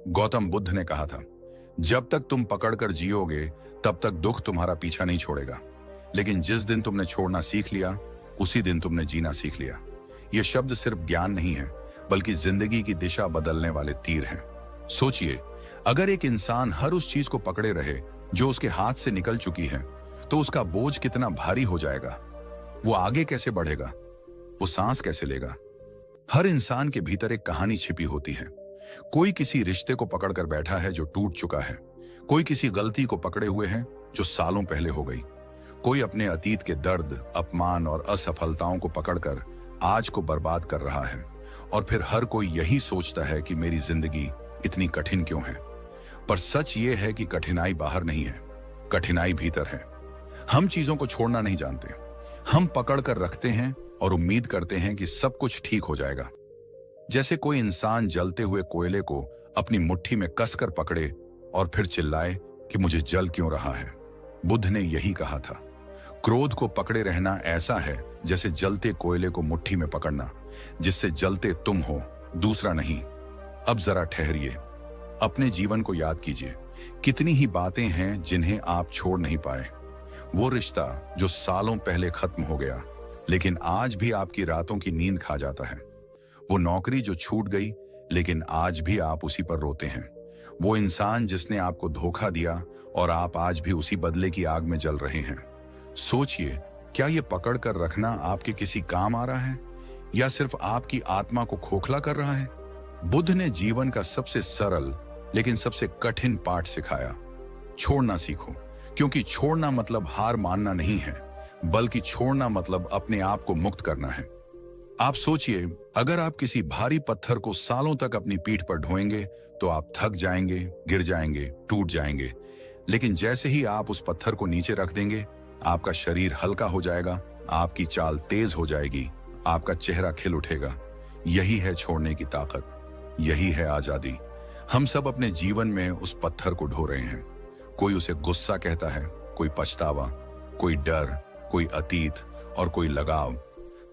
गौतम बुद्ध ने कहा था, जब तक तुम पकड़कर जियोगे तब तक दुख तुम्हारा पीछा नहीं छोड़ेगा, लेकिन जिस दिन तुमने छोड़ना सीख लिया उसी दिन तुमने जीना सीख लिया। ये शब्द सिर्फ ज्ञान नहीं है, बल्कि जिंदगी की दिशा बदलने वाले तीर हैं। सोचिए, अगर एक इंसान हर उस चीज को पकड़े रहे जो उसके हाथ से निकल चुकी है, तो उसका बोझ कितना भारी हो जाएगा। वो आगे कैसे बढ़ेगा, वो सांस कैसे लेगा। हर इंसान के भीतर एक कहानी छिपी होती है। कोई किसी रिश्ते को पकड़कर बैठा है जो टूट चुका है, कोई किसी गलती को पकड़े हुए है जो सालों पहले हो गई, कोई अपने अतीत के दर्द, अपमान और असफलताओं को पकड़कर आज को बर्बाद कर रहा है। और फिर हर कोई यही सोचता है कि मेरी जिंदगी इतनी कठिन क्यों है। पर सच ये है कि कठिनाई बाहर नहीं है, कठिनाई भीतर है। हम चीजों को छोड़ना नहीं जानते, हम पकड़ कर रखते हैं और उम्मीद करते हैं कि सब कुछ ठीक हो जाएगा। जैसे कोई इंसान जलते हुए कोयले को अपनी मुट्ठी में कसकर पकड़े और फिर चिल्लाए कि मुझे जल क्यों रहा है। बुद्ध ने यही कहा था, क्रोध को पकड़े रहना ऐसा है जैसे जलते कोयले को मुट्ठी में पकड़ना, जिससे जलते तुम हो, दूसरा नहीं। अब जरा ठहरिए, अपने जीवन को याद कीजिए। कितनी ही बातें हैं जिन्हें आप छोड़ नहीं पाए। वो रिश्ता जो सालों पहले खत्म हो गया लेकिन आज भी आपकी रातों की नींद खा जाता है। वो नौकरी जो छूट गई लेकिन आज भी आप उसी पर रोते हैं। वो इंसान जिसने आपको धोखा दिया और आप आज भी उसी बदले की आग में जल रहे हैं। सोचिए, क्या ये पकड़ कर रखना आपके किसी काम आ रहा है या सिर्फ आपकी आत्मा को खोखला कर रहा है। बुद्ध ने जीवन का सबसे सरल लेकिन सबसे कठिन पाठ सिखाया, छोड़ना सीखो। क्योंकि छोड़ना मतलब हार मानना नहीं है, बल्कि छोड़ना मतलब अपने आप को मुक्त करना है। आप सोचिए, अगर आप किसी भारी पत्थर को सालों तक अपनी पीठ पर ढोएंगे तो आप थक जाएंगे, गिर जाएंगे, टूट जाएंगे। लेकिन जैसे ही आप उस पत्थर को नीचे रख देंगे, आपका शरीर हल्का हो जाएगा, आपकी चाल तेज हो जाएगी, आपका चेहरा खिल उठेगा। यही है छोड़ने की ताकत, यही है आजादी। हम सब अपने जीवन में उस पत्थर को ढो रहे हैं। कोई उसे गुस्सा कहता है, कोई पछतावा, कोई डर, कोई अतीत और कोई लगाव।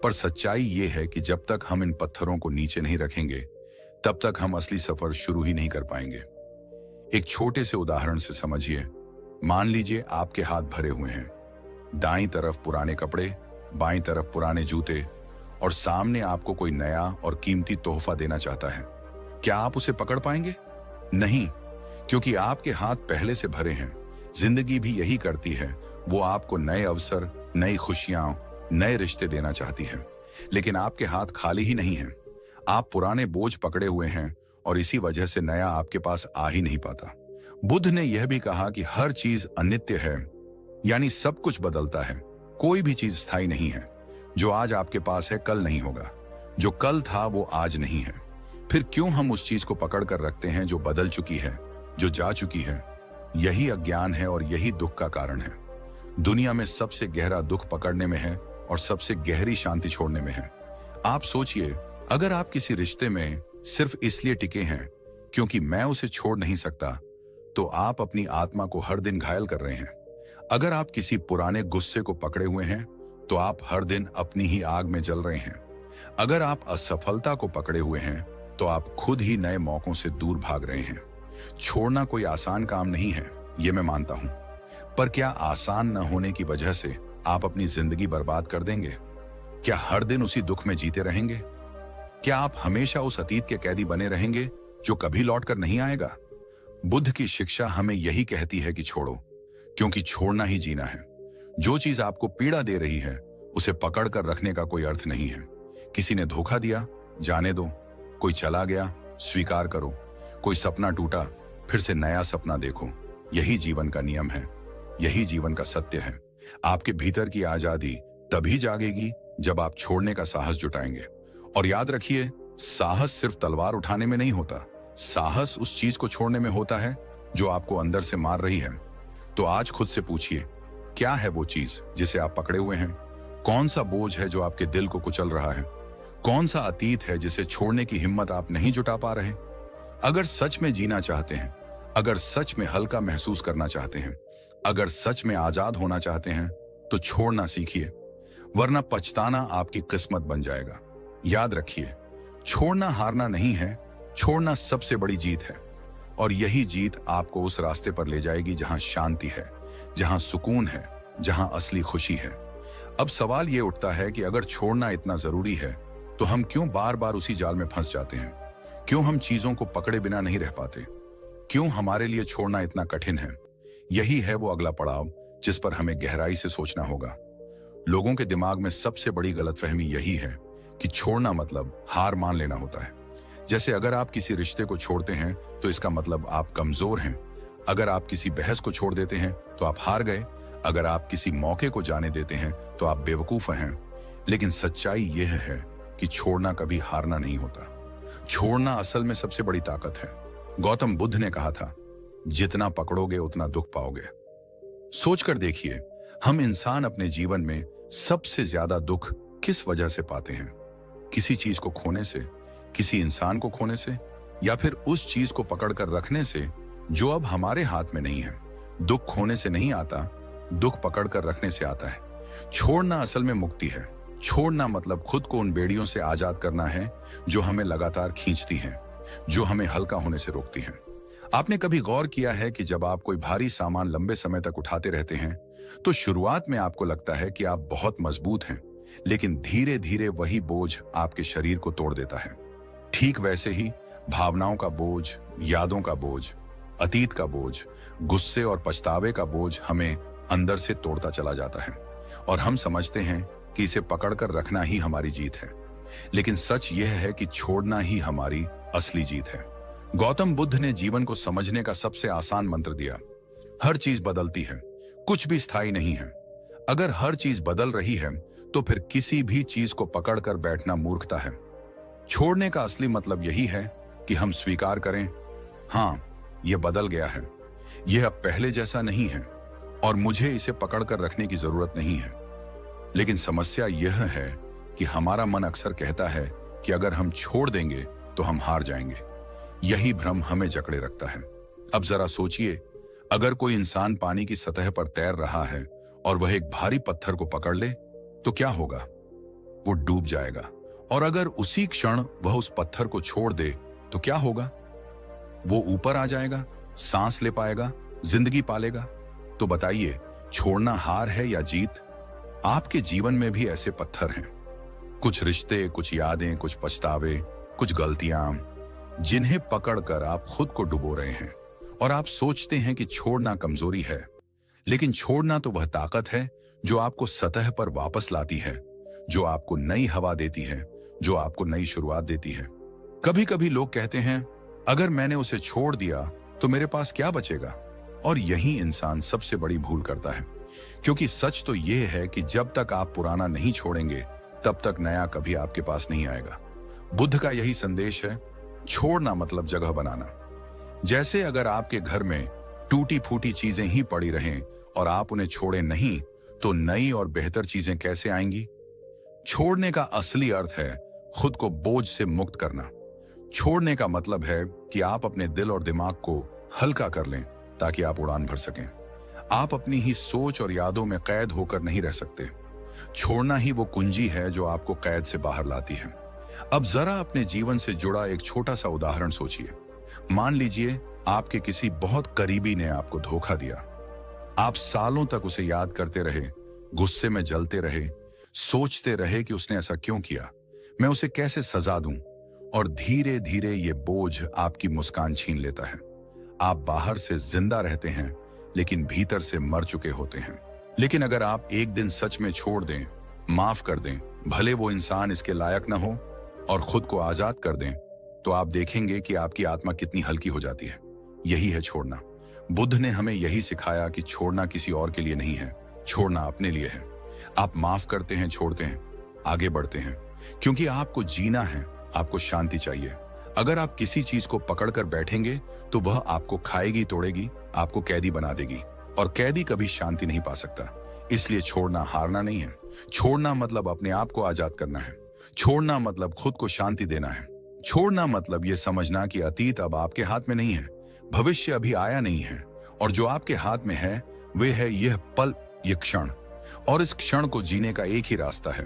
पर सच्चाई ये है कि जब तक हम इन पत्थरों को नीचे नहीं रखेंगे तब तक हम असली सफर शुरू ही नहीं कर पाएंगे। एक छोटे से उदाहरण से समझिए। मान लीजिए आपके हाथ भरे हुए हैं, दाईं तरफ पुराने कपड़े, बाईं तरफ पुराने जूते, और सामने आपको कोई नया और कीमती तोहफा देना चाहता है। क्या आप उसे पकड़ पाएंगे? नहीं, क्योंकि आपके हाथ पहले से भरे हैं। जिंदगी भी यही करती है, वो आपको नए अवसर, नई खुशियां, नए रिश्ते देना चाहती है, लेकिन आपके हाथ खाली ही नहीं हैं। आप पुराने बोझ पकड़े हुए हैं और इसी वजह से नया आपके पास आ ही नहीं पाता। बुद्ध ने यह भी कहा कि हर चीज अनित्य है, यानी सब कुछ बदलता है। कोई भी चीज स्थायी नहीं है। जो आज आपके पास है कल नहीं होगा, जो कल था वो आज नहीं है। फिर क्यों हम उस चीज को पकड़ कर रखते हैं जो बदल चुकी है, जो जा चुकी है? यही अज्ञान है और यही दुख का कारण है। दुनिया में सबसे गहरा दुख पकड़ने में है और सबसे गहरी शांति छोड़ने में है। आप सोचिए, अगर आप किसी रिश्ते में सिर्फ इसलिए टिके हैं क्योंकि मैं उसे छोड़ नहीं सकता, तो आप अपनी आत्मा को हर दिन घायल कर रहे हैं। अगर आप किसी पुराने गुस्से को पकड़े हुए हैं तो आप हर दिन अपनी ही आग में जल रहे हैं। अगर आप असफलता को पकड़े हुए हैं तो आप खुद ही नए मौकों से दूर भाग रहे हैं। छोड़ना कोई आसान काम नहीं है, ये मैं मानता हूं, पर क्या आसान न होने की वजह से आप अपनी जिंदगी बर्बाद कर देंगे? क्या हर दिन उसी दुख में जीते रहेंगे? क्या आप हमेशा उस अतीत के कैदी बने रहेंगे जो कभी लौट कर नहीं आएगा? बुद्ध की शिक्षा हमें यही कहती है कि छोड़ो, क्योंकि छोड़ना ही जीना है। जो चीज आपको पीड़ा दे रही है उसे पकड़ कर रखने का कोई अर्थ नहीं है। किसी ने धोखा दिया, जाने दो। कोई चला गया, स्वीकार करो। कोई सपना टूटा, फिर से नया सपना देखो। यही जीवन का नियम है, यही जीवन का सत्य है। आपके भीतर की आजादी तभी जागेगी जब आप छोड़ने का साहस जुटाएंगे। और याद रखिए, साहस सिर्फ तलवार उठाने में नहीं होता, साहस उस चीज को छोड़ने में होता है जो आपको अंदर से मार रही है। तो आज खुद से पूछिए, क्या है वो चीज जिसे आप पकड़े हुए हैं? कौन सा बोझ है जो आपके दिल को कुचल रहा है? कौन सा अतीत है जिसे छोड़ने की हिम्मत आप नहीं जुटा पा रहे? अगर सच में जीना चाहते हैं, अगर सच में हल्का महसूस करना चाहते हैं, अगर सच में आजाद होना चाहते हैं, तो छोड़ना सीखिए, वरना पछताना आपकी किस्मत बन जाएगा। याद रखिए, छोड़ना हारना नहीं है, छोड़ना सबसे बड़ी जीत है। और यही जीत आपको उस रास्ते पर ले जाएगी जहां शांति है, जहां सुकून है, जहां असली खुशी है। अब सवाल यह उठता है कि अगर छोड़ना इतना जरूरी है तो हम क्यों बार बार उसी जाल में फंस जाते हैं? क्यों हम चीजों को पकड़े बिना नहीं रह पाते? क्यों हमारे लिए छोड़ना इतना कठिन है? यही है वो अगला पड़ाव जिस पर हमें गहराई से सोचना होगा। लोगों के दिमाग में सबसे बड़ी गलतफहमी यही है कि छोड़ना मतलब हार मान लेना होता है। जैसे अगर आप किसी रिश्ते को छोड़ते हैं तो इसका मतलब आप कमजोर हैं। अगर आप किसी बहस को छोड़ देते हैं तो आप हार गए। अगर आप किसी मौके को जाने देते हैं तो आप बेवकूफ हैं। लेकिन सच्चाई यह है कि छोड़ना कभी हारना नहीं होता। छोड़ना असल में सबसे बड़ी ताकत है। गौतम बुद्ध ने कहा था, जितना पकड़ोगे उतना दुख पाओगे। सोचकर देखिए, हम इंसान अपने जीवन में सबसे ज्यादा दुख किस वजह से पाते हैं? किसी चीज को खोने से, किसी इंसान को खोने से, या फिर उस चीज को पकड़कर रखने से जो अब हमारे हाथ में नहीं है। दुख खोने से नहीं आता, दुख पकड़कर रखने से आता है। छोड़ना असल में मुक्ति है। छोड़ना मतलब खुद को उन बेड़ियों से आजाद करना है जो हमें लगातार खींचती हैं, जो हमें हल्का होने से रोकती हैं। आपने कभी गौर किया है कि जब आप कोई भारी सामान लंबे समय तक उठाते रहते हैं तो शुरुआत में आपको लगता है कि आप बहुत मजबूत हैं, लेकिन धीरे धीरे वही बोझ आपके शरीर को तोड़ देता है। ठीक वैसे ही भावनाओं का बोझ, यादों का बोझ, अतीत का बोझ, गुस्से और पछतावे का बोझ हमें अंदर से तोड़ता चला जाता है और हम समझते हैं कि इसे पकड़कर रखना ही हमारी जीत है। लेकिन सच यह है कि छोड़ना ही हमारी असली जीत है। गौतम बुद्ध ने जीवन को समझने का सबसे आसान मंत्र दिया। हर चीज बदलती है, कुछ भी स्थायी नहीं है। अगर हर चीज बदल रही है तो फिर किसी भी चीज को पकड़कर बैठना मूर्खता है। छोड़ने का असली मतलब यही है कि हम स्वीकार करें, हां, यह बदल गया है, यह अब पहले जैसा नहीं है और मुझे इसे पकड़कर रखने की जरूरत नहीं है। लेकिन समस्या यह है कि हमारा मन अक्सर कहता है कि अगर हम छोड़ देंगे तो हम हार जाएंगे। यही भ्रम हमें जकड़े रखता है। अब जरा सोचिए, अगर कोई इंसान पानी की सतह पर तैर रहा है और वह एक भारी पत्थर को पकड़ ले तो क्या होगा? वो डूब जाएगा। और अगर उसी क्षण वह उस पत्थर को छोड़ दे तो क्या होगा? वो ऊपर आ जाएगा, सांस ले पाएगा, जिंदगी पालेगा। तो बताइए, छोड़ना हार है या जीत? आपके जीवन में भी ऐसे पत्थर हैं, कुछ रिश्ते, कुछ यादें, कुछ पछतावे, कुछ गलतियां, जिन्हें पकड़कर आप खुद को डुबो रहे हैं। और आप सोचते हैं कि छोड़ना कमजोरी है, लेकिन छोड़ना तो वह ताकत है जो आपको सतह पर वापस लाती है, जो आपको नई हवा देती है, जो आपको नई शुरुआत देती है। कभी कभी लोग कहते हैं, अगर मैंने उसे छोड़ दिया तो मेरे पास क्या बचेगा? और यही इंसान सबसे बड़ी भूल करता है, क्योंकि सच तो यह है कि जब तक आप पुराना नहीं छोड़ेंगे तब तक नया कभी आपके पास नहीं आएगा। बुद्ध का यही संदेश है, छोड़ना मतलब जगह बनाना। जैसे अगर आपके घर में टूटी फूटी चीजें ही पड़ी रहें और आप उन्हें छोड़े नहीं तो नई और बेहतर चीजें कैसे आएंगी? छोड़ने का असली अर्थ है खुद को बोझ से मुक्त करना। छोड़ने का मतलब है कि आप अपने दिल और दिमाग को हल्का कर लें ताकि आप उड़ान भर सकें। आप अपनी ही सोच और यादों में कैद होकर नहीं रह सकते। छोड़ना ही वो कुंजी है जो आपको कैद से बाहर लाती है। अब जरा अपने जीवन से जुड़ा एक छोटा सा उदाहरण सोचिए। मान लीजिए आपके किसी बहुत करीबी ने आपको धोखा दिया। आप सालों तक उसे याद करते रहे, गुस्से में जलते रहे, सोचते रहे कि उसने ऐसा क्यों किया, मैं उसे कैसे सजा दूं। और धीरे धीरे ये बोझ आपकी मुस्कान छीन लेता है। आप बाहर से जिंदा रहते हैं लेकिन भीतर से मर चुके होते हैं। लेकिन अगर आप एक दिन सच में छोड़ दें, माफ कर दें, भले वो इंसान इसके लायक न हो, और खुद को आजाद कर दें, तो आप देखेंगे कि आपकी आत्मा कितनी हल्की हो जाती है। यही है छोड़ना। बुद्ध ने हमें यही सिखाया कि छोड़ना किसी और के लिए नहीं है, छोड़ना अपने लिए है। आप माफ करते हैं, छोड़ते हैं, आगे बढ़ते हैं, क्योंकि आपको जीना है, आपको शांति चाहिए। अगर आप किसी चीज को पकड़कर बैठेंगे तो वह आपको खाएगी, तोड़ेगी, आपको कैदी बना देगी, और कैदी कभी शांति नहीं पा सकता। इसलिए छोड़ना हारना नहीं है। छोड़ना मतलब अपने आप को आजाद करना है। छोड़ना मतलब खुद को शांति देना है। छोड़ना मतलब यह समझना कि अतीत अब आपके हाथ में नहीं है, भविष्य अभी आया नहीं है, और जो आपके हाथ में है वे है यह पल, यह क्षण। और इस क्षण को जीने का एक ही रास्ता है,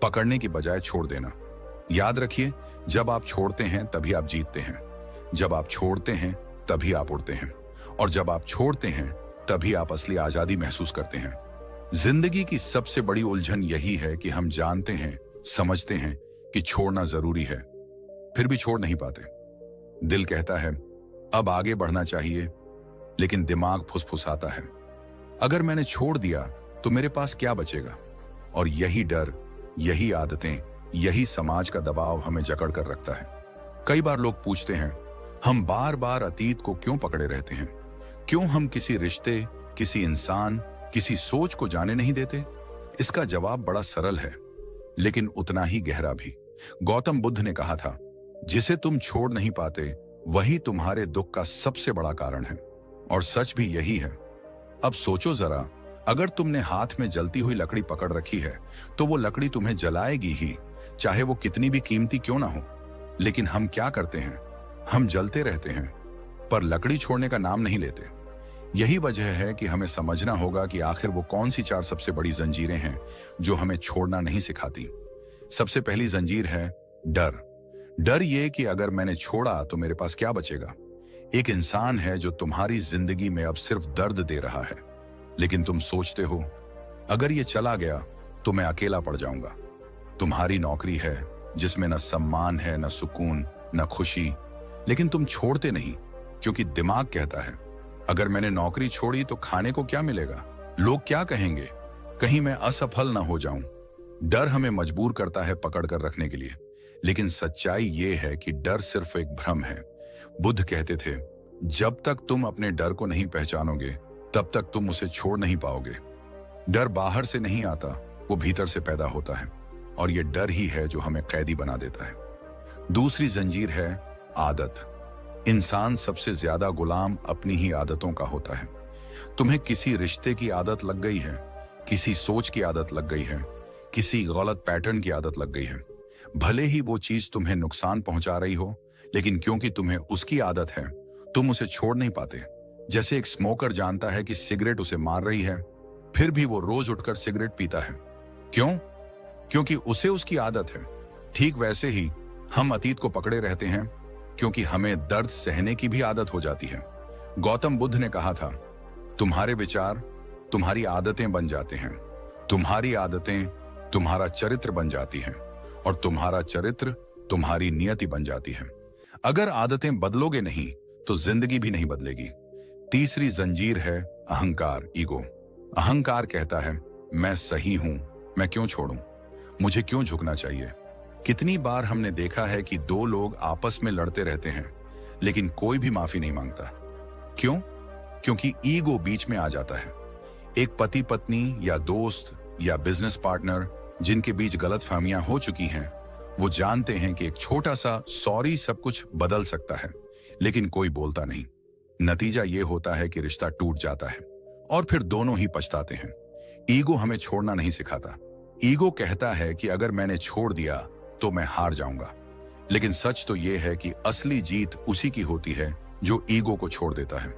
पकड़ने की बजाय छोड़ देना। याद रखिए, जब आप छोड़ते हैं तभी आप जीतते हैं। जब आप छोड़ते हैं तभी आप उड़ते हैं, और जब आप छोड़ते हैं तभी आप असली आजादी महसूस करते हैं। जिंदगी की सबसे बड़ी उलझन यही है कि हम जानते हैं, समझते हैं कि छोड़ना जरूरी है, फिर भी छोड़ नहीं पाते। दिल कहता है अब आगे बढ़ना चाहिए, लेकिन दिमाग फुसफुसाता है अगर मैंने छोड़ दिया तो मेरे पास क्या बचेगा। और यही डर, यही आदतें, यही समाज का दबाव हमें जकड़ कर रखता है। कई बार लोग पूछते हैं हम बार बार अतीत को क्यों पकड़े रहते हैं, क्यों हम किसी रिश्ते, किसी इंसान, किसी सोच को जाने नहीं देते। इसका जवाब बड़ा सरल है, लेकिन उतना ही गहरा भी। गौतम बुद्ध ने कहा था जिसे तुम छोड़ नहीं पाते वही तुम्हारे दुख का सबसे बड़ा कारण है। और सच भी यही है। अब सोचो जरा, अगर तुमने हाथ में जलती हुई लकड़ी पकड़ रखी है तो वो लकड़ी तुम्हें जलाएगी ही, चाहे वो कितनी भी कीमती क्यों ना हो। लेकिन हम क्या करते हैं, हम जलते रहते हैं पर लकड़ी छोड़ने का नाम नहीं लेते। यही वजह है कि हमें समझना होगा कि आखिर वो कौन सी 4 सबसे बड़ी जंजीरें हैं जो हमें छोड़ना नहीं सिखाती। सबसे पहली जंजीर है डर। डर ये कि अगर मैंने छोड़ा तो मेरे पास क्या बचेगा। एक इंसान है जो तुम्हारी जिंदगी में अब सिर्फ दर्द दे रहा है, लेकिन तुम सोचते हो अगर ये चला गया तो मैं अकेला पड़ जाऊंगा। तुम्हारी नौकरी है जिसमें न सम्मान है, न सुकून, न खुशी, लेकिन तुम छोड़ते नहीं क्योंकि दिमाग कहता है अगर मैंने नौकरी छोड़ी तो खाने को क्या मिलेगा, लोग क्या कहेंगे, कहीं मैं असफल ना हो जाऊं। डर हमें मजबूर करता है पकड़ कर रखने के लिए, लेकिन सच्चाई ये है कि डर सिर्फ एक भ्रम है। बुद्ध कहते थे जब तक तुम अपने डर को नहीं पहचानोगे तब तक तुम उसे छोड़ नहीं पाओगे। डर बाहर से नहीं आता, वो भीतर से पैदा होता है, और ये डर ही है जो हमें कैदी बना देता है। दूसरी जंजीर है आदत। इंसान सबसे ज्यादा गुलाम अपनी ही आदतों का होता है। तुम्हें किसी रिश्ते की आदत लग गई है, किसी सोच की आदत लग गई है, किसी गलत पैटर्न की आदत लग गई है। भले ही वो चीज तुम्हें नुकसान पहुंचा रही हो, लेकिन क्योंकि तुम्हें उसकी आदत है तुम उसे छोड़ नहीं पाते। जैसे एक स्मोकर जानता है कि सिगरेट उसे मार रही है, फिर भी वो रोज उठकर सिगरेट पीता है। क्यों? क्योंकि उसे उसकी आदत है। ठीक वैसे ही हम अतीत को पकड़े रहते हैं क्योंकि हमें दर्द सहने की भी आदत हो जाती है। गौतम बुद्ध ने कहा था तुम्हारे विचार तुम्हारी आदतें बन जाते हैं, तुम्हारी आदतें तुम्हारा चरित्र बन जाती हैं, और तुम्हारा चरित्र तुम्हारी नियति बन जाती है। अगर आदतें बदलोगे नहीं तो जिंदगी भी नहीं बदलेगी। तीसरी जंजीर है अहंकार, ईगो। अहंकार कहता है मैं सही हूं, मैं क्यों छोड़ूं, मुझे क्यों झुकना चाहिए। कितनी बार हमने देखा है कि 2 लोग आपस में लड़ते रहते हैं लेकिन कोई भी माफी नहीं मांगता। क्यों? क्योंकि ईगो बीच में आ जाता है। एक पति पत्नी या दोस्त या बिजनेस पार्टनर जिनके बीच गलतफहमियां हो चुकी हैं, वो जानते हैं कि एक छोटा सा सॉरी सब कुछ बदल सकता है, लेकिन कोई बोलता नहीं। नतीजा ये होता है कि रिश्ता टूट जाता है और फिर दोनों ही पछताते हैं। ईगो हमें छोड़ना नहीं सिखाता। ईगो कहता है कि अगर मैंने छोड़ दिया तो मैं हार जाऊंगा, लेकिन सच तो यह है कि असली जीत उसी की होती है जो ईगो को छोड़ देता है।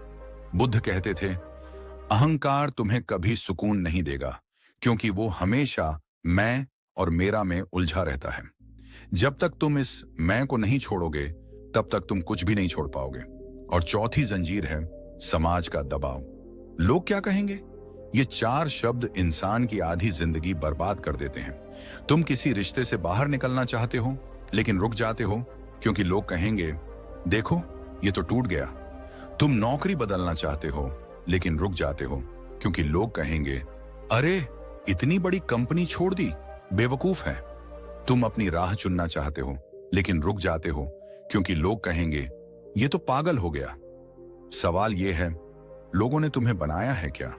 बुद्ध कहते थे अहंकार तुम्हें कभी सुकून नहीं देगा क्योंकि वो हमेशा मैं और मेरा में उलझा रहता है। जब तक तुम इस मैं को नहीं छोड़ोगे तब तक तुम कुछ भी नहीं छोड़ पाओगे। और चौथी जंजीर है समाज का दबाव। लोग क्या कहेंगे, ये 4 शब्द इंसान की आधी जिंदगी बर्बाद कर देते हैं। तुम किसी रिश्ते से बाहर निकलना चाहते हो लेकिन रुक जाते हो क्योंकि लोग कहेंगे देखो ये तो टूट गया। तुम नौकरी बदलना चाहते हो लेकिन रुक जाते हो क्योंकि लोग कहेंगे अरे इतनी बड़ी कंपनी छोड़ दी, बेवकूफ है। तुम अपनी राह चुनना चाहते हो लेकिन रुक जाते हो क्योंकि लोग कहेंगे ये तो पागल हो गया। सवाल ये है लोगों ने तुम्हें बनाया है क्या?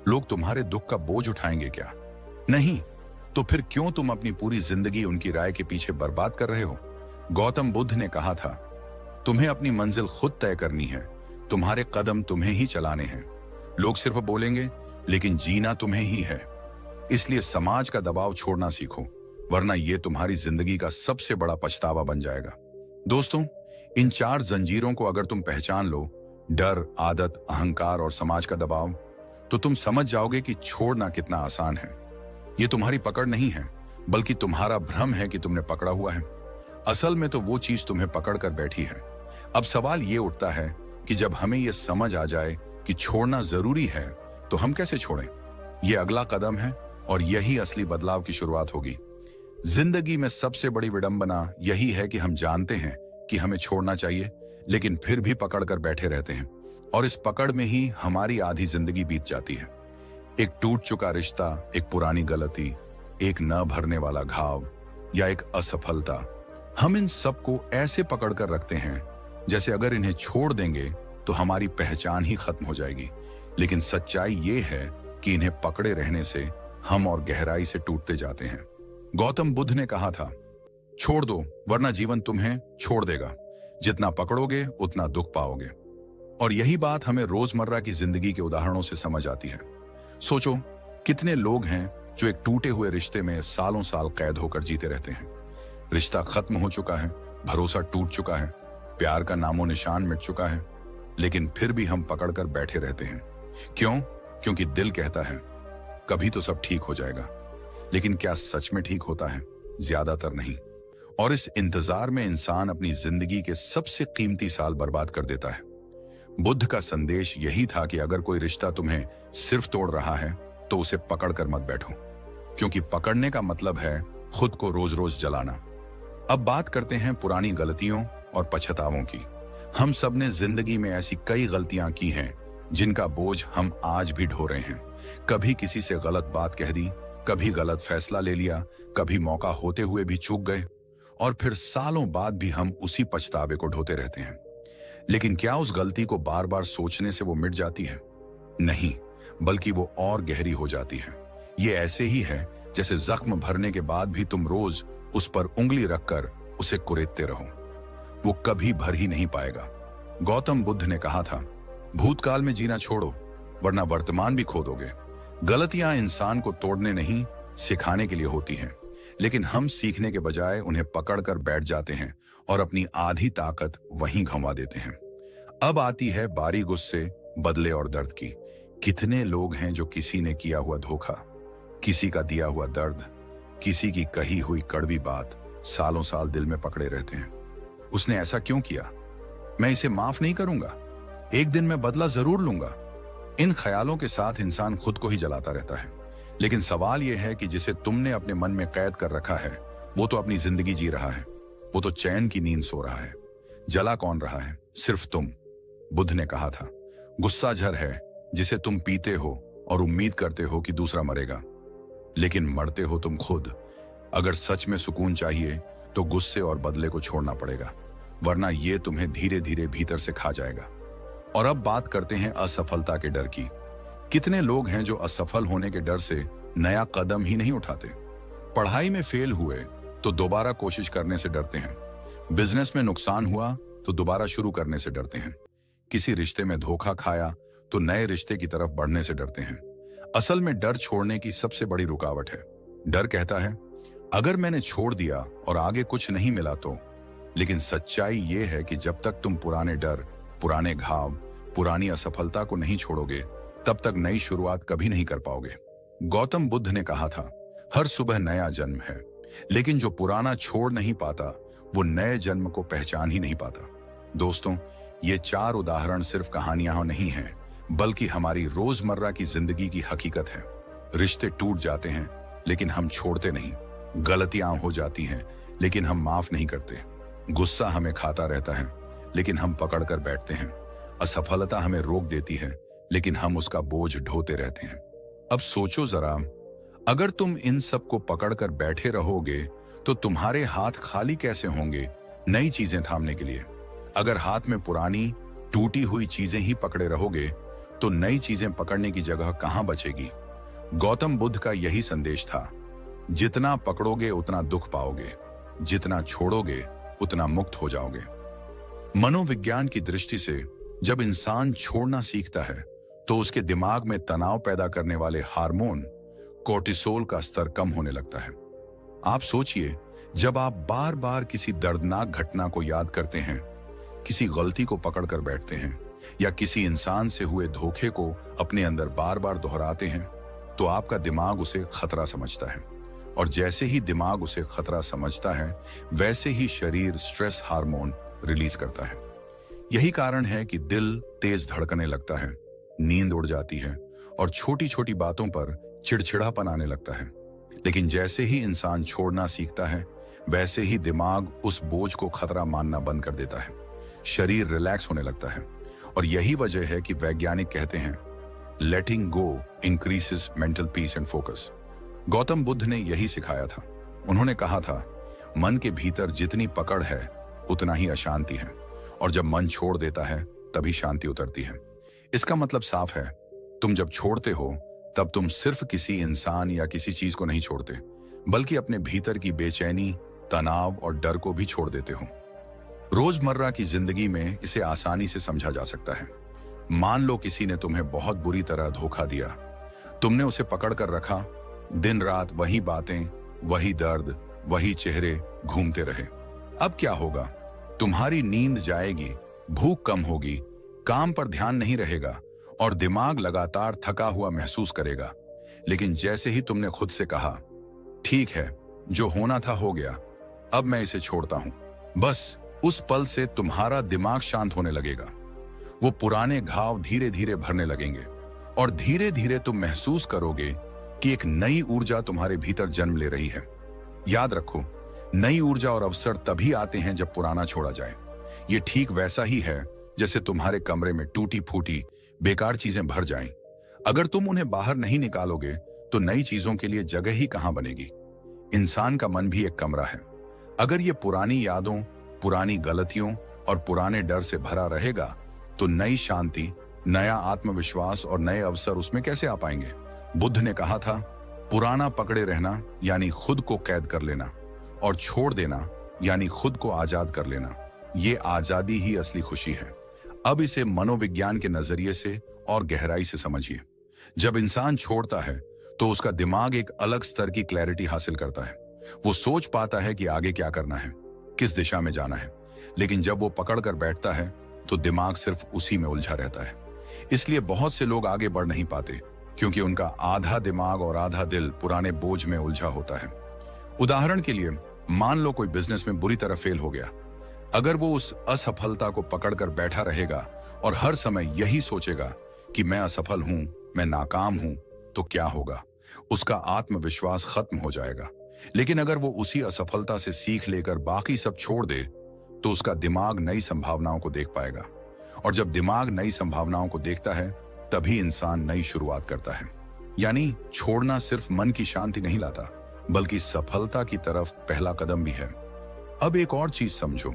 लोग तुम्हारे दुख का बोझ उठाएंगे क्या? नहीं। तो फिर क्यों तुम अपनी पूरी जिंदगी उनकी राय के पीछे बर्बाद कर रहे हो? गौतम बुद्ध ने कहा था तुम्हें अपनी मंजिल खुद तय करनी है, तुम्हारे कदम तुम्हें ही चलाने हैं। लोग सिर्फ बोलेंगे लेकिन जीना तुम्हें ही है। इसलिए समाज का दबाव छोड़ना सीखो, वरना यह तुम्हारी जिंदगी का सबसे बड़ा पछतावा बन जाएगा। दोस्तों, इन 4 जंजीरों को अगर तुम पहचान लो, डर, आदत, अहंकार और समाज का दबाव, तो तुम समझ जाओगे कि छोड़ना कितना आसान है। यह तुम्हारी पकड़ नहीं है, बल्कि तुम्हारा भ्रम है कि तुमने पकड़ा हुआ है। असल में तो वो चीज तुम्हें पकड़ कर बैठी है। अब सवाल ये उठता है कि जब हमें यह समझ आ जाए कि छोड़ना जरूरी है तो हम कैसे छोड़ें। यह अगला कदम है और यही असली बदलाव की शुरुआत होगी। जिंदगी में सबसे बड़ी विडंबना यही है कि हम जानते हैं कि हमें छोड़ना चाहिए, लेकिन फिर भी पकड़ कर बैठे रहते हैं और इस पकड़ में ही हमारी आधी जिंदगी बीत जाती है। एक टूट चुका रिश्ता, एक पुरानी गलती, एक न भरने वाला घाव या एक असफलता, हम इन सबको ऐसे पकड़ कर रखते हैं जैसे अगर इन्हें छोड़ देंगे तो हमारी पहचान ही खत्म हो जाएगी। लेकिन सच्चाई ये है कि इन्हें पकड़े रहने से हम और गहराई से टूटते जाते हैं। गौतम बुद्ध ने कहा था, छोड़ दो वरना जीवन तुम्हें छोड़ देगा। जितना पकड़ोगे उतना दुख पाओगे। और यही बात हमें रोजमर्रा की जिंदगी के उदाहरणों से समझ आती है। सोचो, कितने लोग हैं जो एक टूटे हुए रिश्ते में सालों साल कैद होकर जीते रहते हैं। रिश्ता खत्म हो चुका है, भरोसा टूट चुका है, प्यार का नामो निशान मिट चुका है, लेकिन फिर भी हम पकड़कर बैठे रहते हैं। क्यों? क्योंकि दिल कहता है कभी तो सब ठीक हो जाएगा। लेकिन क्या सच में ठीक होता है? ज्यादातर नहीं। और इस इंतजार में इंसान अपनी जिंदगी के सबसे कीमती साल बर्बाद कर देता है। बुद्ध का संदेश यही था कि अगर कोई रिश्ता तुम्हें सिर्फ तोड़ रहा है तो उसे पकड़ कर मत बैठो, क्योंकि पकड़ने का मतलब है खुद को रोज रोज जलाना। अब बात करते हैं पुरानी गलतियों और पछतावों की। हम सब ने जिंदगी में ऐसी कई गलतियां की हैं जिनका बोझ हम आज भी ढो रहे हैं। कभी किसी से गलत बात कह दी, कभी गलत फैसला ले लिया, कभी मौका होते हुए भी चूक गए, और फिर सालों बाद भी हम उसी पछतावे को ढोते रहते हैं। लेकिन क्या उस गलती को बार बार सोचने से वो मिट जाती है? नहीं, बल्कि वो और गहरी हो जाती है। ये ऐसे ही है जैसे जख्म भरने के बाद भी तुम रोज उस पर उंगली रखकर उसे कुरेदते रहो, वो कभी भर ही नहीं पाएगा। गौतम बुद्ध ने कहा था, भूतकाल में जीना छोड़ो वरना वर्तमान भी खो दोगे। गलतियां इंसान को तोड़ने नहीं, सिखाने के लिए होती हैं, लेकिन हम सीखने के बजाय उन्हें पकड़कर बैठ जाते हैं और अपनी आधी ताकत वहीं गंवा देते हैं। अब आती है बारी गुस्से, बदले और दर्द की। कितने लोग हैं जो किसी ने किया हुआ धोखा, किसी का दिया हुआ दर्द, किसी की कही हुई कड़वी बात सालों साल दिल में पकड़े रहते हैं। उसने ऐसा क्यों किया? मैं इसे माफ नहीं करूंगा, एक दिन मैं बदला जरूर लूंगा। इन ख्यालों के साथ इंसान खुद को ही जलाता रहता है। लेकिन सवाल यह है कि जिसे तुमने अपने मन में कैद कर रखा है वो तो अपनी जिंदगी जी रहा है, वो तो चैन की नींद सो रहा है। जला कौन रहा है? सिर्फ तुम। बुद्ध ने कहा था, गुस्सा जहर है जिसे तुम पीते हो और उम्मीद करते हो कि दूसरा मरेगा, लेकिन मरते हो तुम खुद। अगर सच में सुकून चाहिए तो गुस्से और बदले को छोड़ना पड़ेगा, वरना ये तुम्हें धीरे धीरे भीतर से खा जाएगा। और अब बात करते हैं असफलता के डर की। कितने लोग हैं जो असफल होने के डर से नया कदम ही नहीं उठाते? पढ़ाई में फेल हुए तो दोबारा कोशिश करने से डरते हैं, बिजनेस में नुकसान हुआ तो दोबारा शुरू करने से डरते हैं, किसी रिश्ते में धोखा खाया तो नए रिश्ते की तरफ बढ़ने से डरते हैं। असल में डर छोड़ने की सबसे बड़ी रुकावट है। डर कहता है अगर मैंने छोड़ दिया और आगे कुछ नहीं मिला तो। लेकिन सच्चाई ये है कि जब तक तुम पुराने डर, पुराने घाव, पुरानी असफलता को नहीं छोड़ोगे तब तक नई शुरुआत कभी नहीं कर पाओगे। गौतम बुद्ध ने कहा था, हर सुबह नया जन्म है, लेकिन जो पुराना छोड़ नहीं पाता वो नए जन्म को पहचान ही नहीं पाता। दोस्तों, ये 4 उदाहरण सिर्फ कहानियां नहीं हैं, बल्कि हमारी रोजमर्रा की जिंदगी की हकीकत है। रिश्ते टूट जाते हैं लेकिन हम छोड़ते नहीं, गलतियां हो जाती हैं लेकिन हम माफ नहीं करते, गुस्सा हमें खाता रहता है लेकिन हम पकड़ कर बैठते हैं, असफलता हमें रोक देती है लेकिन हम उसका बोझ ढोते रहते हैं। अब सोचो जरा, अगर तुम इन सब को पकड़ कर बैठे रहोगे तो तुम्हारे हाथ खाली कैसे होंगे नई चीजें थामने के लिए? अगर हाथ में पुरानी टूटी हुई चीजें ही पकड़े रहोगे तो नई चीजें पकड़ने की जगह कहां बचेगी? गौतम बुद्ध का यही संदेश था, जितना पकड़ोगे उतना दुख पाओगे, जितना छोड़ोगे उतना मुक्त हो जाओगे। मनोविज्ञान की दृष्टि से जब इंसान छोड़ना सीखता है तो उसके दिमाग में तनाव पैदा करने वाले हार्मोन कोर्टिसोल का स्तर कम होने लगता है। आप सोचिए, जब आप बार बार किसी दर्दनाक घटना को याद करते हैं, किसी गलती को पकड़कर बैठते हैं या किसी इंसान से हुए धोखे को अपने अंदर बार बार दोहराते हैं, तो आपका दिमाग उसे खतरा समझता है। और जैसे ही दिमाग उसे खतरा समझता है, वैसे ही शरीर स्ट्रेस हार्मोन रिलीज करता है। यही कारण है कि दिल तेज धड़कने लगता है, नींद उड़ जाती है और छोटी छोटी बातों पर चिड़चिड़ापन आने लगता है। लेकिन जैसे ही इंसान छोड़ना सीखता है, वैसे ही दिमाग उस बोझ को खतरा मानना बंद कर देता है। शरीर रिलैक्स होने लगता है और यही वजह है कि वैज्ञानिक कहते हैं letting go increases mental peace and focus. Gautam Buddha ने यही सिखाया था। उन्होंने कहा था, मन के भीतर जितनी पकड़ है उतना ही अशांति है, और जब मन छोड़ देता है तभी शांति उतरती है। इसका मतलब साफ है, तुम जब छोड़ते हो तब तुम सिर्फ किसी इंसान या किसी चीज को नहीं छोड़ते, बल्कि अपने भीतर की बेचैनी, तनाव और डर को भी छोड़ देते हो। रोजमर्रा की जिंदगी में इसे आसानी से समझा जा सकता है। मान लो किसी ने तुम्हें बहुत बुरी तरह धोखा दिया। तुमने उसे पकड़ कर रखा, दिन रात वही बातें, वही दर्द, वही चेहरे घूमते रहे। अब क्या होगा? तुम्हारी नींद जाएगी, भूख कम होगी, काम पर ध्यान नहीं रहेगा और दिमाग लगातार थका हुआ महसूस करेगा। लेकिन जैसे ही तुमने खुद से कहा, ठीक है, जो होना था हो गया, अब मैं इसे छोड़ता हूं, बस उस पल से तुम्हारा दिमाग शांत होने लगेगा। वो पुराने घाव धीरे धीरे भरने लगेंगे और धीरे धीरे तुम महसूस करोगे कि एक नई ऊर्जा तुम्हारे भीतर जन्म ले रही है। याद रखो, नई ऊर्जा और अवसर तभी आते हैं जब पुराना छोड़ा जाए। ये ठीक वैसा ही है जैसे तुम्हारे कमरे में टूटी फूटी बेकार चीजें भर जाएं। अगर तुम उन्हें बाहर नहीं निकालोगे तो नई चीजों के लिए जगह ही कहां बनेगी। इंसान का मन भी एक कमरा है। अगर ये पुरानी यादों, पुरानी गलतियों और पुराने डर से भरा रहेगा तो नई शांति, नया आत्मविश्वास और नए अवसर उसमें कैसे आ पाएंगे? बुद्ध ने कहा था, पुराना पकड़े रहना यानी खुद को कैद कर लेना, और छोड़ देना यानी खुद को आजाद कर लेना। ये आजादी ही असली खुशी है। अब इसे मनोविज्ञान के नजरिए से और गहराई से समझिए। जब इंसान छोड़ता है तो उसका दिमाग एक अलग स्तर की क्लैरिटी हासिल करता है। वो सोच पाता है कि आगे क्या करना है, किस दिशा में जाना है। लेकिन जब वो पकड़ कर बैठता है तो दिमाग सिर्फ उसी में उलझा रहता है। इसलिए बहुत से लोग आगे बढ़ नहीं पाते, क्योंकि उनका आधा दिमाग और आधा दिल पुराने बोझ में उलझा होता है। उदाहरण के लिए, मान लो कोई बिजनेस में बुरी तरह फेल हो गया। अगर वो उस असफलता को पकड़कर बैठा रहेगा और हर समय यही सोचेगा कि मैं असफल हूं, मैं नाकाम हूं, तो क्या होगा? उसका आत्मविश्वास खत्म हो जाएगा। लेकिन अगर वो उसी असफलता से सीख लेकर बाकी सब छोड़ दे तो उसका दिमाग नई संभावनाओं को देख पाएगा। और जब दिमाग नई संभावनाओं को देखता है तभी इंसान नई शुरुआत करता है। यानी छोड़ना सिर्फ मन की शांति नहीं लाता, बल्कि सफलता की तरफ पहला कदम भी है। अब एक और चीज समझो,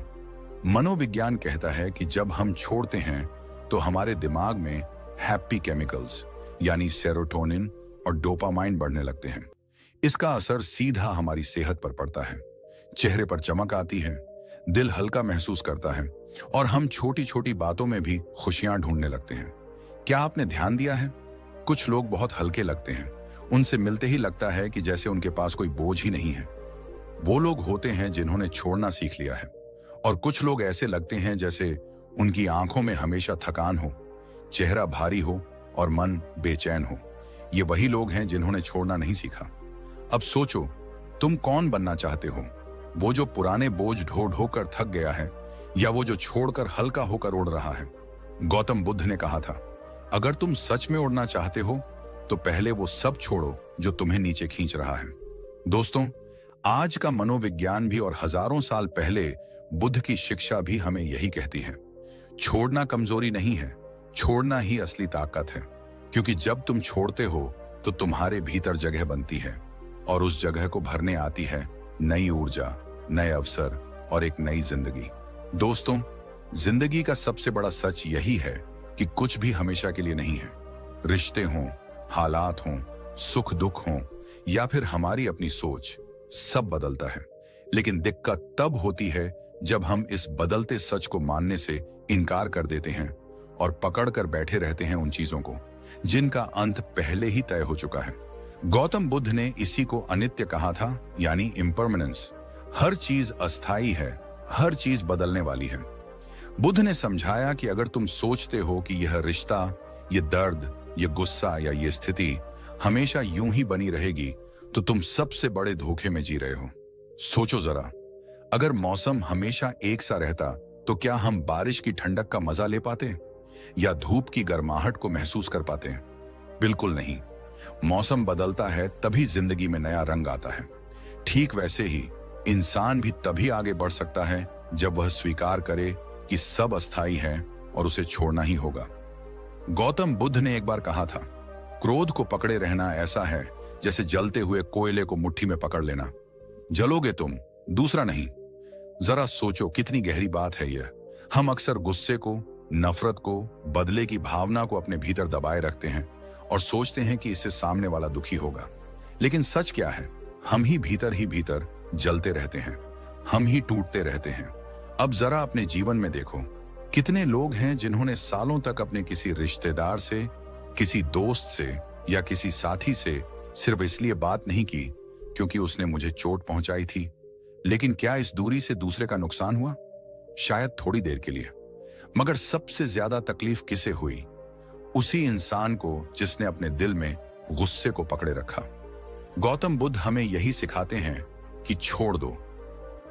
मनोविज्ञान कहता है कि जब हम छोड़ते हैं तो हमारे दिमाग में हैप्पी केमिकल्स यानी सेरोटोनिन और डोपामाइन बढ़ने लगते हैं। इसका असर सीधा हमारी सेहत पर पड़ता है। चेहरे पर चमक आती है, दिल हल्का महसूस करता है और हम छोटी छोटी बातों में भी खुशियां ढूंढने लगते हैं। क्या आपने ध्यान दिया है? कुछ लोग बहुत हल्के लगते हैं, उनसे मिलते ही लगता है कि जैसे उनके पास कोई बोझ ही नहीं है। वो लोग होते हैं जिन्होंने छोड़ना सीख लिया है। और कुछ लोग ऐसे लगते हैं जैसे उनकी आंखों में हमेशा थकान हो, चेहरा भारी हो और मन बेचैन हो। ये वही लोग हैं जिन्होंने छोड़ना नहीं सीखा। अब सोचो, तुम कौन बनना चाहते हो? वो जो पुराने बोझ ढो ढो कर थक गया है, या वो जो छोड़कर हल्का होकर उड़ रहा है? गौतम बुद्ध ने कहा था, अगर तुम सच में उड़ना चाहते हो तो पहले वो सब छोड़ो जो तुम्हें नीचे खींच रहा है। दोस्तों, आज का मनोविज्ञान भी और हजारों साल पहले बुद्ध की शिक्षा भी हमें यही कहती है। छोड़ना कमजोरी नहीं है, छोड़ना ही असली ताकत है। क्योंकि जब तुम छोड़ते हो तो तुम्हारे भीतर जगह बनती है और उस जगह को भरने आती है नई ऊर्जा, नए अवसर और एक नई जिंदगी। दोस्तों, जिंदगी का सबसे बड़ा सच यही है कि कुछ भी हमेशा के लिए नहीं है। रिश्ते हों, हालात हों, सुख दुख हों या फिर हमारी अपनी सोच, सब बदलता है। लेकिन दिक्कत तब होती है जब हम इस बदलते सच को मानने से इनकार कर देते हैं और पकड़ कर बैठे रहते हैं उन चीजों को जिनका अंत पहले ही तय हो चुका है। गौतम बुद्ध ने इसी को अनित्य कहा था, यानी इम्परमानेंस। हर चीज अस्थाई है, हर चीज बदलने वाली है। बुद्ध ने समझाया कि अगर तुम सोचते हो कि यह रिश्ता, ये दर्द, ये गुस्सा या ये स्थिति हमेशा यूं ही बनी रहेगी तो तुम सबसे बड़े धोखे में जी रहे हो। सोचो जरा, अगर मौसम हमेशा एक सा रहता तो क्या हम बारिश की ठंडक का मजा ले पाते या धूप की गर्माहट को महसूस कर पाते हैं? बिल्कुल नहीं। मौसम बदलता है तभी जिंदगी में नया रंग आता है। ठीक वैसे ही इंसान भी तभी आगे बढ़ सकता है जब वह स्वीकार करे कि सब अस्थायी है और उसे छोड़ना ही होगा। गौतम बुद्ध ने एक बार कहा था, क्रोध को पकड़े रहना ऐसा है जैसे जलते हुए कोयले को मुट्ठी में पकड़ लेना। जलोगे तुम, दूसरा नहीं। जरा सोचो कितनी गहरी बात है यह। हम अक्सर गुस्से को, नफरत को, बदले की भावना को अपने भीतर दबाए रखते हैं और सोचते हैं कि इससे सामने वाला दुखी होगा। लेकिन सच क्या है? हम ही भीतर जलते रहते हैं, हम ही टूटते रहते हैं। अब जरा अपने जीवन में देखो, कितने लोग हैं जिन्होंने सालों तक अपने किसी रिश्तेदार से, किसी दोस्त से या किसी साथी से सिर्फ इसलिए बात नहीं की क्योंकि उसने मुझे चोट पहुंचाई थी। लेकिन क्या इस दूरी से दूसरे का नुकसान हुआ? शायद थोड़ी देर के लिए, मगर सबसे ज्यादा तकलीफ किसे हुई? उसी इंसान को जिसने अपने दिल में गुस्से को पकड़े रखा। गौतम बुद्ध हमें यही सिखाते हैं कि छोड़ दो,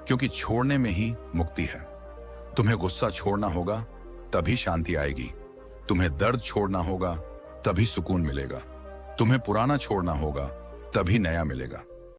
क्योंकि छोड़ने में ही मुक्ति है। तुम्हें गुस्सा छोड़ना होगा तभी शांति आएगी। तुम्हें दर्द छोड़ना होगा तभी सुकून मिलेगा। तुम्हें पुराना छोड़ना होगा तभी नया मिलेगा।